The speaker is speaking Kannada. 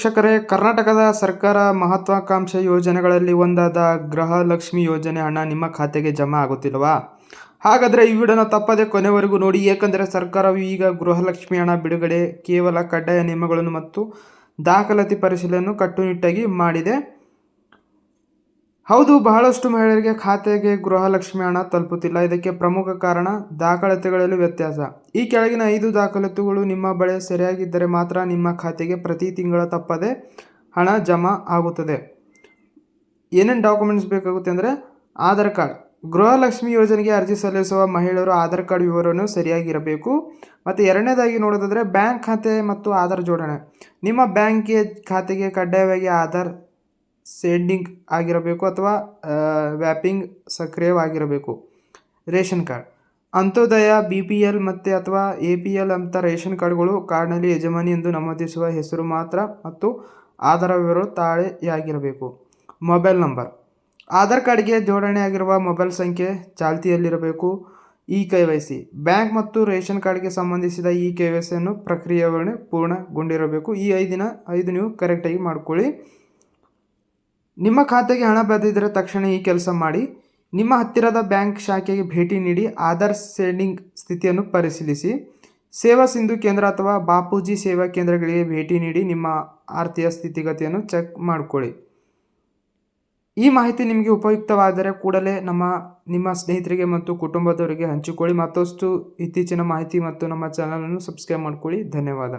ವೀಕ್ಷಕರೇ, ಕರ್ನಾಟಕದ ಸರ್ಕಾರ ಮಹತ್ವಾಕಾಂಕ್ಷೆ ಯೋಜನೆಗಳಲ್ಲಿ ಒಂದಾದ ಗೃಹಲಕ್ಷ್ಮಿ ಯೋಜನೆ ಹಣ ನಿಮ್ಮ ಖಾತೆಗೆ ಜಮಾ ಆಗುತ್ತಿಲ್ಲವಾ? ಹಾಗಾದರೆ ಈ ವಿಡಿಯೋನ ತಪ್ಪದೆ ಕೊನೆವರೆಗೂ ನೋಡಿ, ಏಕೆಂದರೆ ಸರ್ಕಾರವು ಈಗ ಗೃಹಲಕ್ಷ್ಮಿ ಹಣ ಬಿಡುಗಡೆ ಕೇವಲ ಕಡ್ಡಾಯ ನಿಯಮಗಳನ್ನು ಮತ್ತು ದಾಖಲಾತಿ ಪರಿಶೀಲನೆಯನ್ನು ಕಟ್ಟುನಿಟ್ಟಾಗಿ ಮಾಡಿದೆ. ಹೌದು, ಬಹಳಷ್ಟು ಮಹಿಳೆಯರಿಗೆ ಖಾತೆಗೆ ಗೃಹಲಕ್ಷ್ಮಿ ಹಣ ತಲುಪುತ್ತಿಲ್ಲ. ಇದಕ್ಕೆ ಪ್ರಮುಖ ಕಾರಣ ದಾಖಲಾತಿಗಳಲ್ಲಿ ವ್ಯತ್ಯಾಸ. ಈ ಕೆಳಗಿನ 5 ದಾಖಲಾತಿಗಳು ನಿಮ್ಮ ಬಳಿ ಸರಿಯಾಗಿದ್ದರೆ ಮಾತ್ರ ನಿಮ್ಮ ಖಾತೆಗೆ ಪ್ರತಿ ತಿಂಗಳು ತಪ್ಪದೆ ಹಣ ಜಮಾ ಆಗುತ್ತದೆ. ಏನೇನು ಡಾಕ್ಯುಮೆಂಟ್ಸ್ ಬೇಕಾಗುತ್ತೆ ಅಂದರೆ, ಆಧಾರ್ ಕಾರ್ಡ್. ಗೃಹಲಕ್ಷ್ಮಿ ಯೋಜನೆಗೆ ಅರ್ಜಿ ಸಲ್ಲಿಸುವ ಮಹಿಳೆಯರು ಆಧಾರ್ ಕಾರ್ಡ್ ವಿವರವನ್ನು ಸರಿಯಾಗಿರಬೇಕು. ಮತ್ತು ಎರಡನೇದಾಗಿ ನೋಡೋದಾದರೆ, ಬ್ಯಾಂಕ್ ಖಾತೆ ಮತ್ತು ಆಧಾರ್ ಜೋಡಣೆ. ನಿಮ್ಮ ಬ್ಯಾಂಕ್ ಖಾತೆಗೆ ಕಡ್ಡಾಯವಾಗಿ ಆಧಾರ್ ಸೆಂಡಿಂಗ್ ಆಗಿರಬೇಕು ಅಥವಾ ವ್ಯಾಪಿಂಗ್ ಸಕ್ರಿಯವಾಗಿರಬೇಕು. Ration card. ಅಂತ್ಯೋದಯ, BPL ಮತ್ತು ಅಥವಾ APL ಅಂತ ರೇಷನ್ ಕಾರ್ಡ್ಗಳು ಕಾರ್ಡ್ನಲ್ಲಿ ಯಜಮಾನಿ ಎಂದು ನಮೂದಿಸುವ ಹೆಸರು ಮಾತ್ರ ಮತ್ತು ಆಧಾರ್ ವಿವರಗಳು ತಾಳೆಯಾಗಿರಬೇಕು. Mobile number. ಆಧಾರ್ ಕಾರ್ಡ್ಗೆ ಜೋಡಣೆಯಾಗಿರುವ ಮೊಬೈಲ್ ಸಂಖ್ಯೆ ಚಾಲ್ತಿಯಲ್ಲಿರಬೇಕು. KYC. ಬ್ಯಾಂಕ್ ಮತ್ತು ರೇಷನ್ ಕಾರ್ಡ್ಗೆ ಸಂಬಂಧಿಸಿದ KYCಯನ್ನು ಪ್ರಕ್ರಿಯೆಯನ್ನು ಪೂರ್ಣಗೊಂಡಿರಬೇಕು. ಈ 5 ನೀವು ಕರೆಕ್ಟಾಗಿ ಮಾಡ್ಕೊಳ್ಳಿ. ನಿಮ್ಮ ಖಾತೆಗೆ ಹಣ ಬಂದಿದ್ದರೆ ತಕ್ಷಣ ಈ ಕೆಲಸ ಮಾಡಿ. ನಿಮ್ಮ ಹತ್ತಿರದ ಬ್ಯಾಂಕ್ ಶಾಖೆಗೆ ಭೇಟಿ ನೀಡಿ ಆಧಾರ್ ಸೆಂಡಿಂಗ್ ಸ್ಥಿತಿಯನ್ನು ಪರಿಶೀಲಿಸಿ. ಸೇವಾ ಸಿಂಧು ಕೇಂದ್ರ ಅಥವಾ ಬಾಪೂಜಿ ಸೇವಾ ಕೇಂದ್ರಗಳಿಗೆ ಭೇಟಿ ನೀಡಿ ನಿಮ್ಮ ಆರ್ಥಿಕ ಸ್ಥಿತಿಗತಿಯನ್ನು ಚೆಕ್ ಮಾಡಿಕೊಳ್ಳಿ. ಈ ಮಾಹಿತಿ ನಿಮಗೆ ಉಪಯುಕ್ತವಾದರೆ ಕೂಡಲೇ ನಿಮ್ಮ ಸ್ನೇಹಿತರಿಗೆ ಮತ್ತು ಕುಟುಂಬದವರಿಗೆ ಹಂಚಿಕೊಳ್ಳಿ. ಮತ್ತಷ್ಟು ಇತ್ತೀಚಿನ ಮಾಹಿತಿ ಮತ್ತು ನಮ್ಮ ಚಾನಲನ್ನು ಸಬ್ಸ್ಕ್ರೈಬ್ ಮಾಡಿಕೊಳ್ಳಿ. ಧನ್ಯವಾದ.